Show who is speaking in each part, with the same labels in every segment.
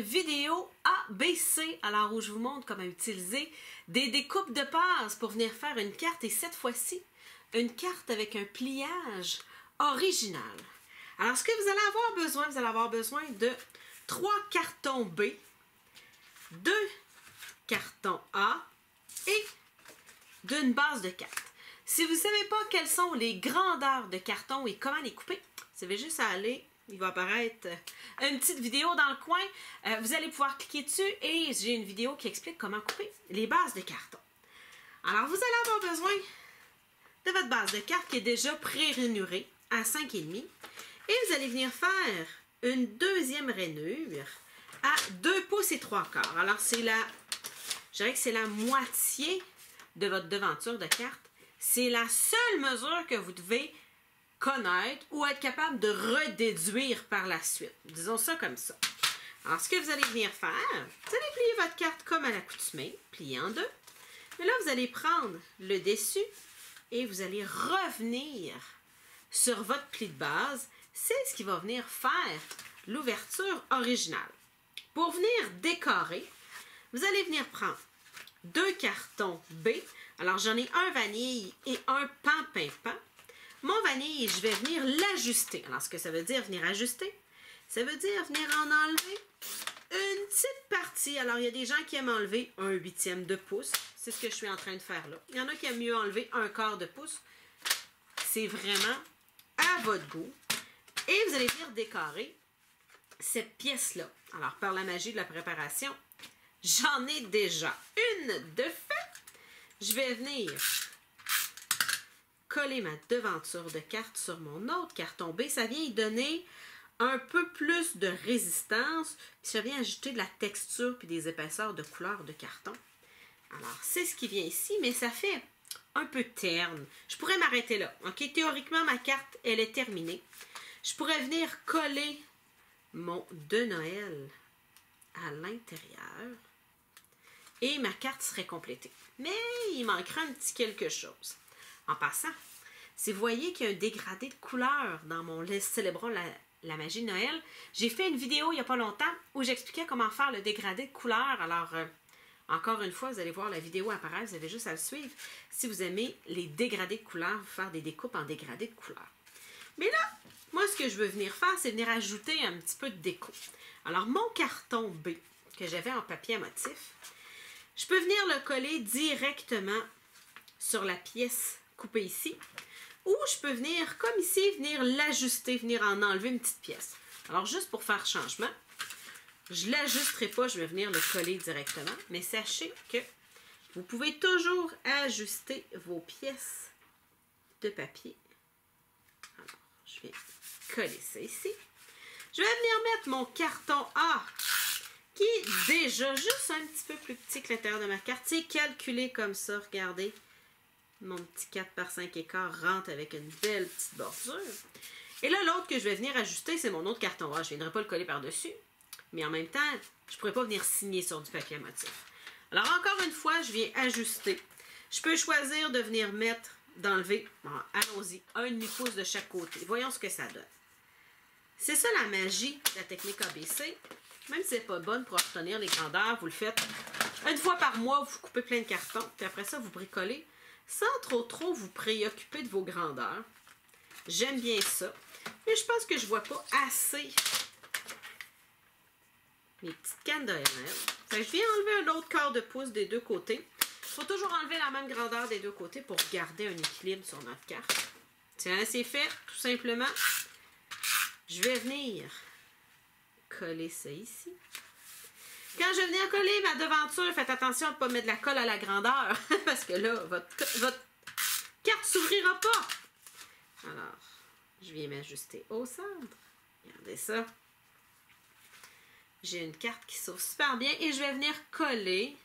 Speaker 1: une vidéo ABC, alors où je vous montre comment utiliser des découpes de pages pour venir faire une carte, et cette fois-ci, une carte avec un pliage original. Alors, ce que vous allez avoir besoin de 3 cartons B, 2 cartons A et d'une base de carte. Si vous ne savez pas quelles sont les grandeurs de cartons et comment les couper, vous avez juste à aller, il va apparaître une petite vidéo dans le coin. Vous allez pouvoir cliquer dessus et j'ai une vidéo qui explique comment couper les bases de cartons. Alors, vous allez avoir besoin de votre base de carte qui est déjà pré-rainurée à 5,5 et vous allez venir faire une deuxième rainure à 2 pouces et 3 quarts. Alors, je dirais que c'est la moitié de votre devanture de carte. C'est la seule mesure que vous devez connaître ou être capable de redéduire par la suite. Disons ça comme ça. Alors, ce que vous allez venir faire, vous allez plier votre carte comme à l'accoutumée, plier en deux. Mais là, vous allez prendre le dessus et vous allez revenir sur votre pli de base. C'est ce qui va venir faire l'ouverture originale. Pour venir décorer, vous allez venir prendre 2 cartons B. Alors, j'en ai un vanille et un pan-pimpant. Mon vanille, je vais venir l'ajuster. Alors, ce que ça veut dire venir ajuster, ça veut dire venir en enlever une petite partie. Alors, il y a des gens qui aiment enlever 1/8 de pouce. C'est ce que je suis en train de faire là. Il y en a qui aiment mieux enlever 1/4 de pouce. C'est vraiment à votre goût. Et vous allez venir décorer cette pièce-là. Alors, par la magie de la préparation, j'en ai déjà une de faite. Je vais venir coller ma devanture de carte sur mon autre carton B. Ça vient y donner un peu plus de résistance. Puis ça vient ajouter de la texture puis des épaisseurs de couleur de carton. Alors, c'est ce qui vient ici, mais ça fait un peu terne. Je pourrais m'arrêter là. OK? Théoriquement, ma carte, elle est terminée. Je pourrais venir coller mon de Noël à l'intérieur. Et ma carte serait complétée. Mais il manquera un petit quelque chose. En passant, si vous voyez qu'il y a un dégradé de couleur dans mon Célébrons la magie de Noël, j'ai fait une vidéo il n'y a pas longtemps où j'expliquais comment faire le dégradé de couleur. Alors, encore une fois, vous allez voir la vidéo apparaître, vous avez juste à le suivre. Si vous aimez les dégradés de couleur, vous faire des découpes en dégradé de couleur. Mais là, moi, ce que je veux venir faire, c'est venir ajouter un petit peu de déco. Alors, mon carton B que j'avais en papier à motif, je peux venir le coller directement sur la pièce coupée ici. Ou je peux venir, comme ici, venir l'ajuster, venir en enlever une petite pièce. Alors, juste pour faire changement, je ne l'ajusterai pas, je vais venir le coller directement. Mais sachez que vous pouvez toujours ajuster vos pièces de papier. Alors, je vais coller ça ici. Je vais venir mettre mon carton A, qui est déjà juste un petit peu plus petit que l'intérieur de ma carte. C'est calculé comme ça, regardez. Mon petit 4 par 5 écarts rentre avec une belle petite bordure. Et là, l'autre que je vais venir ajuster, c'est mon autre carton A. Je ne viendrai pas le coller par-dessus. Mais en même temps, je ne pourrais pas venir signer sur du papier à motif. Alors, encore une fois, je viens ajuster. Je peux choisir de venir mettre, d'enlever, bon, allons-y, 1,5 pouce de chaque côté. Voyons ce que ça donne. C'est ça la magie de la technique ABC. Même si ce n'est pas bonne pour obtenir les grandeurs, vous le faites une fois par mois, vous coupez plein de cartons, puis après ça, vous bricolez sans trop vous préoccuper de vos grandeurs. J'aime bien ça. Mais je pense que je ne vois pas assez mes petites cannes de M&M. Je viens enlever un autre quart de pouce des deux côtés. Il faut toujours enlever la même grandeur des deux côtés pour garder un équilibre sur notre carte. Tiens, c'est fait, tout simplement. Je vais venir coller ça ici. Quand je vais venir coller ma devanture, faites attention à ne pas mettre de la colle à la grandeur, parce que là, votre carte ne s'ouvrira pas. Alors, je viens m'ajuster au centre. Regardez ça. J'ai une carte qui s'ouvre super bien et je vais venir coller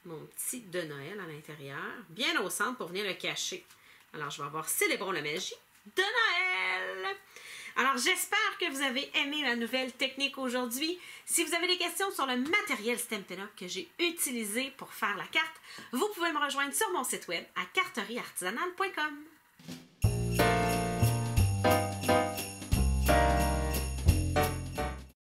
Speaker 1: mon petit de Noël à l'intérieur, bien au centre pour venir le cacher. Alors, je vais avoir Célébrons la magie de Noël. Alors, j'espère que vous avez aimé la nouvelle technique aujourd'hui. Si vous avez des questions sur le matériel Stampin' Up que j'ai utilisé pour faire la carte, vous pouvez me rejoindre sur mon site web à carterieartisanale.com.